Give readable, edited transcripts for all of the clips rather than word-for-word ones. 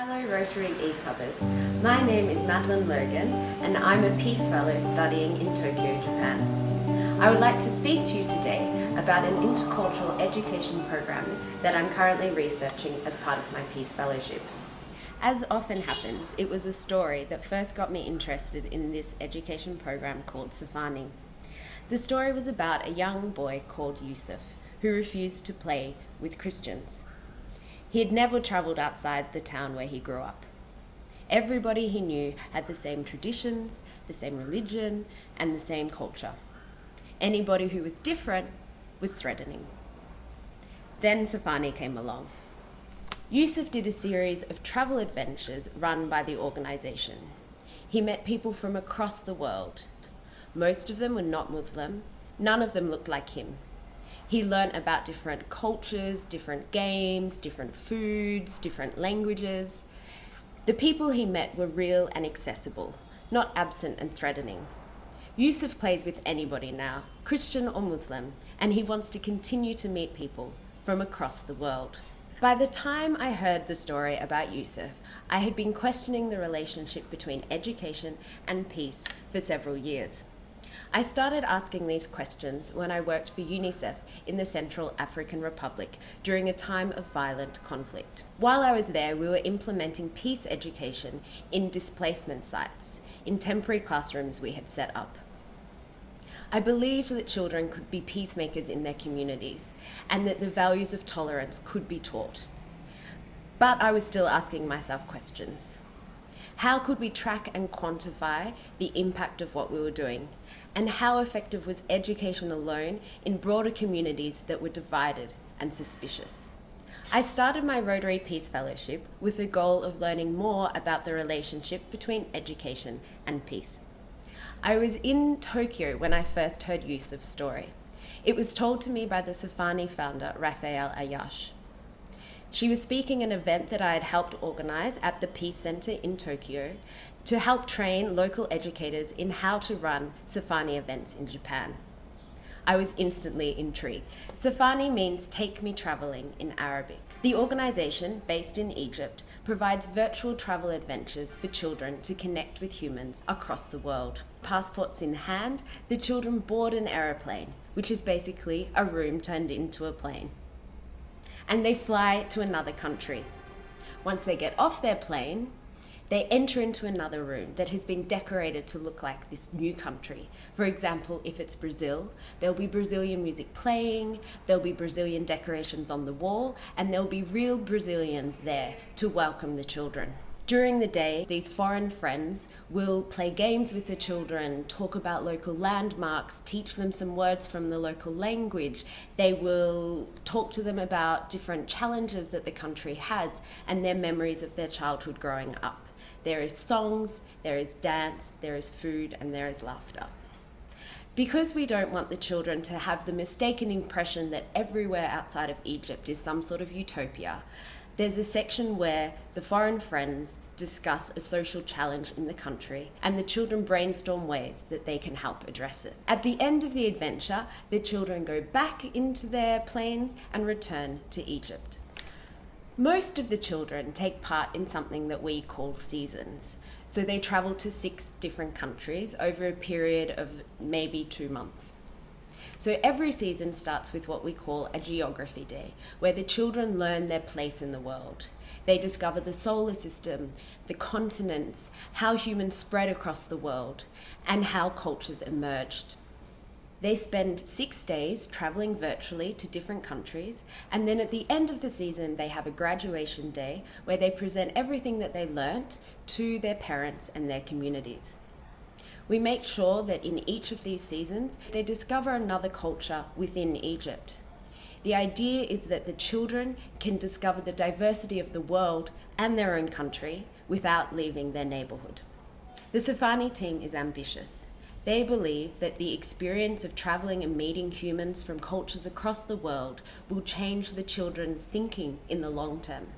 Hello Rotary e-clubbers. My name is Madeleine Logan and I'm a Peace Fellow studying in Tokyo, Japan. I would like to speak to you today about an intercultural education program that I'm currently researching as part of my Peace Fellowship. As often happens, it was a story that first got me interested in this education program called Safarni. The story was about a young boy called Yusuf who refused to play with Christians. He had never travelled outside the town where he grew up. Everybody he knew had the same traditions, the same religion, and the same culture. Anybody who was different was threatening. Then Safarni came along. Yusuf did a series of travel adventures run by the organisation. He met people from across the world. Most of them were not Muslim. None of them looked like him. He learnt about different cultures, different games, different foods, different languages. The people he met were real and accessible, not absent and threatening. Yusuf plays with anybody now, Christian or Muslim, and he wants to continue to meet people from across the world. By the time I heard the story about Yusuf, I had been questioning the relationship between education and peace for several years. I started asking these questions when I worked for UNICEF in the Central African Republic during a time of violent conflict. While I was there, we were implementing peace education in displacement sites, in temporary classrooms we had set up. I believed that children could be peacemakers in their communities and that the values of tolerance could be taught. But I was still asking myself questions. How could we track and quantify the impact of what we were doing? And how effective was education alone in broader communities that were divided and suspicious? I started my Rotary Peace Fellowship with the goal of learning more about the relationship between education and peace. I was in Tokyo when I first heard Yusuf's story. It was told to me by the Safarni founder, Raphael Ayash. She was speaking at an event that I had helped organize at the Peace Center in Tokyo to help train local educators in how to run Safarni events in Japan. I was instantly intrigued. Safarni means Take Me Traveling in Arabic. The organization, based in Egypt, provides virtual travel adventures for children to connect with humans across the world. Passports in hand, the children board an aeroplane, which is basically a room turned into a plane. And they fly to another country. Once they get off their plane, they enter into another room that has been decorated to look like this new country. For example, if it's Brazil, there'll be Brazilian music playing, there'll be Brazilian decorations on the wall, and there'll be real Brazilians there to welcome the children. During the day, these foreign friends will play games with the children, talk about local landmarks, teach them some words from the local language. They will talk to them about different challenges that the country has and their memories of their childhood growing up. There is songs, there is dance, there is food, and there is laughter. Because we don't want the children to have the mistaken impression that everywhere outside of Egypt is some sort of utopia, there's a section where the foreign friends discuss a social challenge in the country and the children brainstorm ways that they can help address it. At the end of the adventure, the children go back into their planes and return to Egypt. Most of the children take part in something that we call seasons. So they travel to 6 different countries over a period of maybe 2 months. So every season starts with what we call a geography day, where the children learn their place in the world. They discover the solar system, the continents, how humans spread across the world, and how cultures emerged. They spend 6 days traveling virtually to different countries, and then at the end of the season, they have a graduation day where they present everything that they learnt to their parents and their communities. We make sure that in each of these seasons, they discover another culture within Egypt. The idea is that the children can discover the diversity of the world and their own country without leaving their neighborhood. The Safarni team is ambitious. They believe that the experience of traveling and meeting humans from cultures across the world will change the children's thinking in the long term.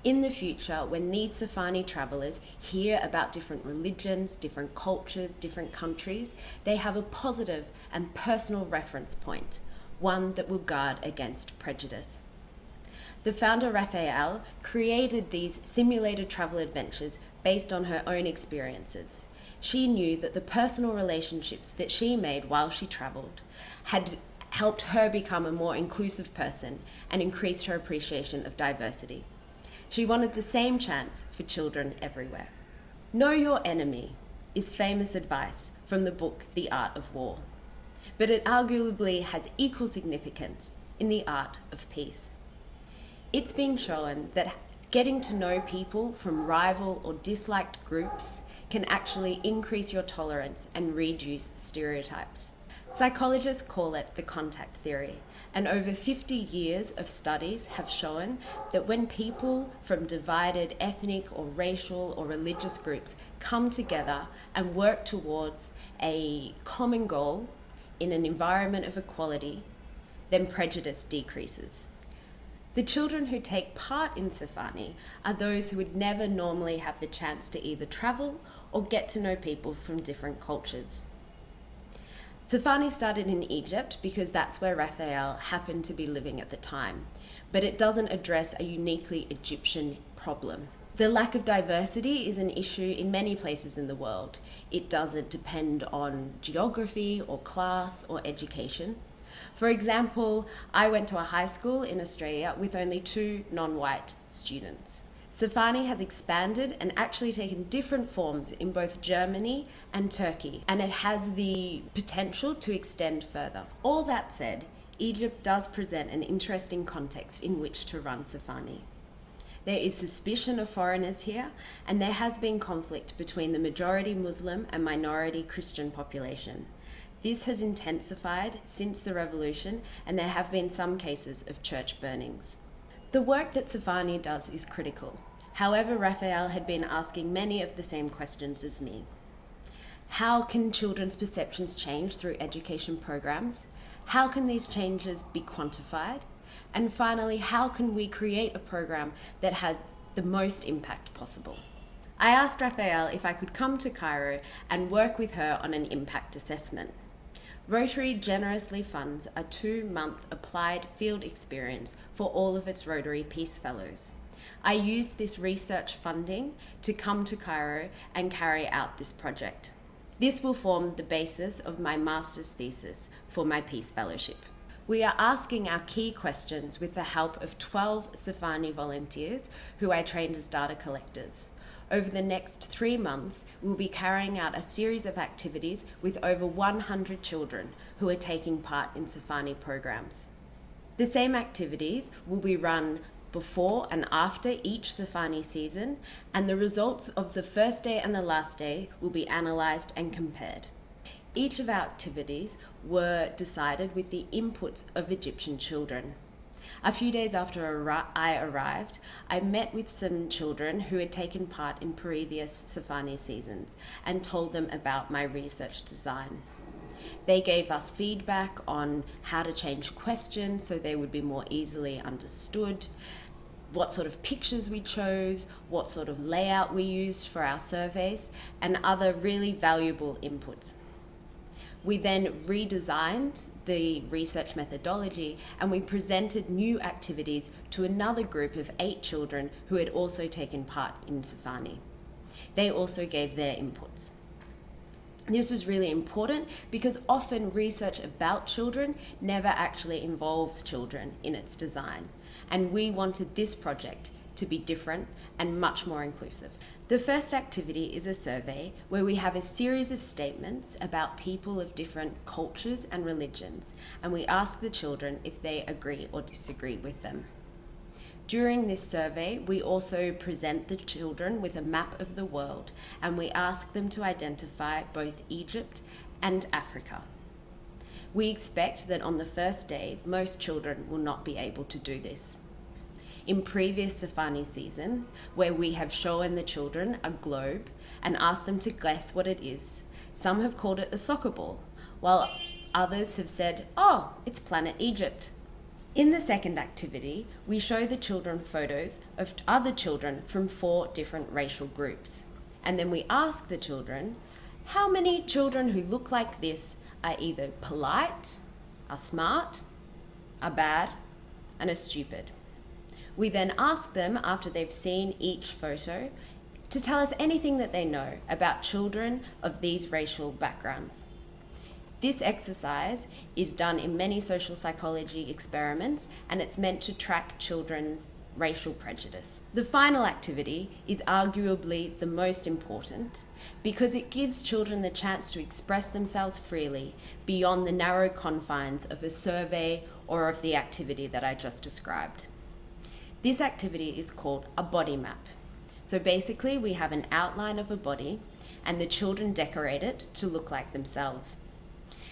In the future, when these Safarni travelers hear about different religions, different cultures, different countries, they have a positive and personal reference point, one that will guard against prejudice. The founder, Raphael, created these simulated travel adventures based on her own experiences. She knew that the personal relationships that she made while she traveled had helped her become a more inclusive person and increased her appreciation of diversity. She wanted the same chance for children everywhere. Know your enemy is famous advice from the book The Art of War, but it arguably has equal significance in the art of peace. It's been shown that getting to know people from rival or disliked groups can actually increase your tolerance and reduce stereotypes. Psychologists call it the contact theory, and over 50 years of studies have shown that when people from divided ethnic or racial or religious groups come together and work towards a common goal in an environment of equality, then prejudice decreases. The children who take part in Safarni are those who would never normally have the chance to either travel or get to know people from different cultures. Safarni started in Egypt because that's where Raphael happened to be living at the time, but it doesn't address a uniquely Egyptian problem. The lack of diversity is an issue in many places in the world. It doesn't depend on geography or class or education. For example, I went to a high school in Australia with only 2 non-white students. Safarni has expanded and actually taken different forms in both Germany and Turkey, and it has the potential to extend further. All that said, Egypt does present an interesting context in which to run Safarni. There is suspicion of foreigners here, and there has been conflict between the majority Muslim and minority Christian population. This has intensified since the revolution, and there have been some cases of church burnings. The work that Safarni does is critical. However, Raphael had been asking many of the same questions as me. How can children's perceptions change through education programs? How can these changes be quantified? And finally, how can we create a program that has the most impact possible? I asked Raphael if I could come to Cairo and work with her on an impact assessment. Rotary generously funds a 2-month applied field experience for all of its Rotary Peace Fellows. I used this research funding to come to Cairo and carry out this project. This will form the basis of my master's thesis for my Peace Fellowship. We are asking our key questions with the help of 12 Safarni volunteers who I trained as data collectors. Over the next 3 months, we'll be carrying out a series of activities with over 100 children who are taking part in Safarni programs. The same activities will be run before and after each Safarni season, and the results of the first day and the last day will be analysed and compared. Each of our activities were decided with the input of Egyptian children. A few days after I arrived, I met with some children who had taken part in previous Safarni seasons and told them about my research design. They gave us feedback on how to change questions so they would be more easily understood, what sort of pictures we chose, what sort of layout we used for our surveys, and other really valuable inputs. We then redesigned the research methodology and we presented new activities to another group of 8 children who had also taken part in Safarni. They also gave their inputs. This was really important because often research about children never actually involves children in its design, and we wanted this project to be different and much more inclusive. The first activity is a survey where we have a series of statements about people of different cultures and religions, and we ask the children if they agree or disagree with them. During this survey, we also present the children with a map of the world, and we ask them to identify both Egypt and Africa. We expect that on the first day, most children will not be able to do this. In previous Safarni seasons, where we have shown the children a globe and asked them to guess what it is, some have called it a soccer ball, while others have said, "Oh, it's planet Egypt." In the second activity, we show the children photos of other children from 4 different racial groups. And then we ask the children, how many children who look like this are either polite, are smart, are bad, and are stupid? We then ask them, after they've seen each photo, to tell us anything that they know about children of these racial backgrounds. This exercise is done in many social psychology experiments, and it's meant to track children's racial prejudice. The final activity is arguably the most important because it gives children the chance to express themselves freely beyond the narrow confines of a survey or of the activity that I just described. This activity is called a body map. So basically we have an outline of a body and the children decorate it to look like themselves.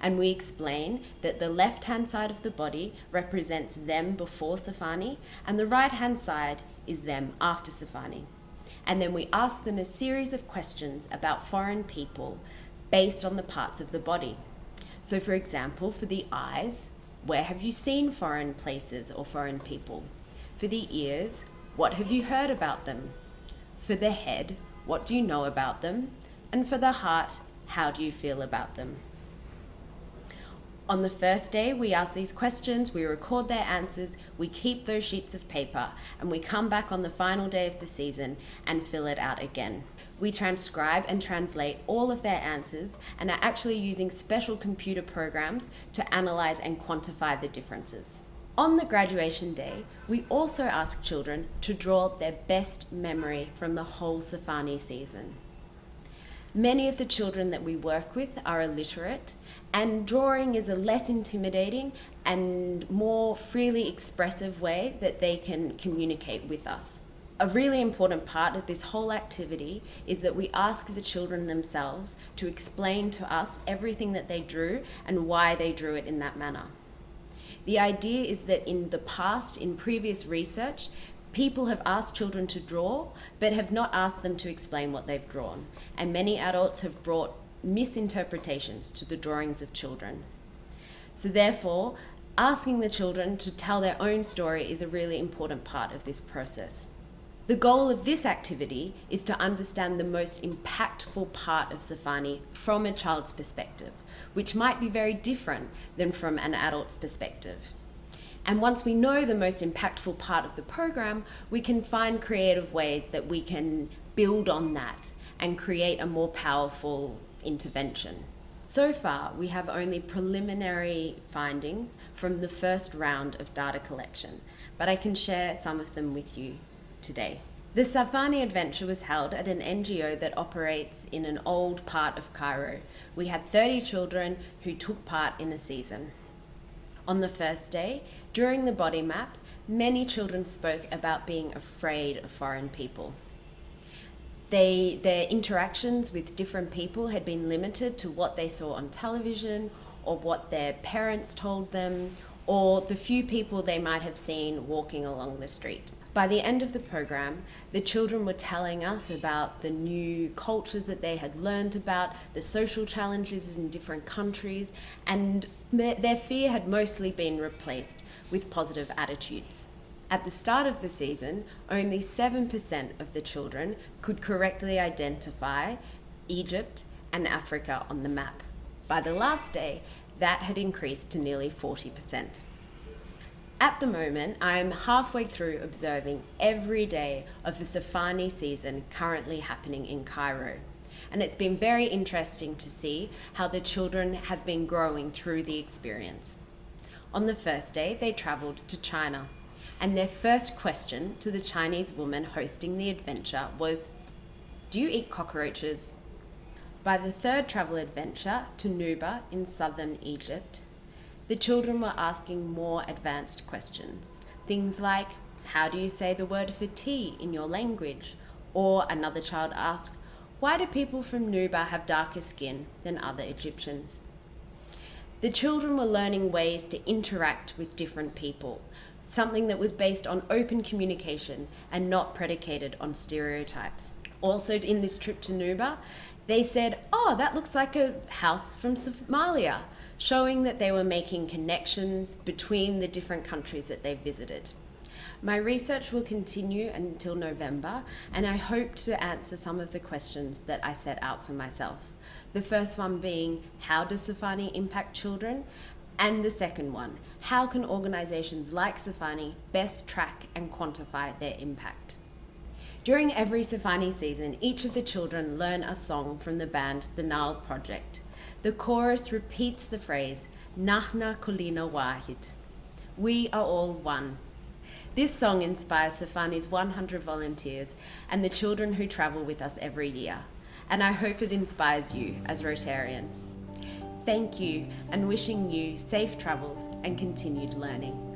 And we explain that the left-hand side of the body represents them before Safarni and the right-hand side is them after Safarni. And then we ask them a series of questions about foreign people based on the parts of the body. So for example, for the eyes, where have you seen foreign places or foreign people? For the ears, what have you heard about them? For the head, what do you know about them? And for the heart, how do you feel about them? On the first day, we ask these questions, we record their answers, we keep those sheets of paper, and we come back on the final day of the season and fill it out again. We transcribe and translate all of their answers and are actually using special computer programs to analyze and quantify the differences. On the graduation day, we also ask children to draw their best memory from the whole Safarni season. Many of the children that we work with are illiterate, and drawing is a less intimidating and more freely expressive way that they can communicate with us. A really important part of this whole activity is that we ask the children themselves to explain to us everything that they drew and why they drew it in that manner. The idea is that in the past, in previous research, people have asked children to draw, but have not asked them to explain what they've drawn. And many adults have brought misinterpretations to the drawings of children. So therefore, asking the children to tell their own story is a really important part of this process. The goal of this activity is to understand the most impactful part of Safarni from a child's perspective, which might be very different than from an adult's perspective. And once we know the most impactful part of the program, we can find creative ways that we can build on that and create a more powerful intervention. So far, we have only preliminary findings from the first round of data collection, but I can share some of them with you today. The Safarni adventure was held at an NGO that operates in an old part of Cairo. We had 30 children who took part in a season. On the first day, during the body map, many children spoke about being afraid of foreign people. Their interactions with different people had been limited to what they saw on television or what their parents told them or the few people they might have seen walking along the street. By the end of the program, the children were telling us about the new cultures that they had learned about, the social challenges in different countries, and their fear had mostly been replaced with positive attitudes. At the start of the season, only 7% of the children could correctly identify Egypt and Africa on the map. By the last day, that had increased to nearly 40%. At the moment, I am halfway through observing every day of the Safarni season currently happening in Cairo. And it's been very interesting to see how the children have been growing through the experience. On the first day, they traveled to China. And their first question to the Chinese woman hosting the adventure was, "Do you eat cockroaches?" By the third travel adventure to Nuba in southern Egypt, the children were asking more advanced questions. Things like, how do you say the word for tea in your language? Or another child asked, why do people from Nuba have darker skin than other Egyptians? The children were learning ways to interact with different people, something that was based on open communication and not predicated on stereotypes. Also in this trip to Nuba, they said, oh, that looks like a house from Somalia, showing that they were making connections between the different countries that they visited. My research will continue until November, and I hope to answer some of the questions that I set out for myself. The first one being, how does Safarni impact children? And the second one, how can organisations like Safarni best track and quantify their impact? During every Safarni season, each of the children learn a song from the band The Nile Project. The chorus repeats the phrase, Nahna Kulina Wahid. We are all one. This song inspires Safarni's 100 volunteers and the children who travel with us every year. And I hope it inspires you as Rotarians. Thank you, and wishing you safe travels and continued learning.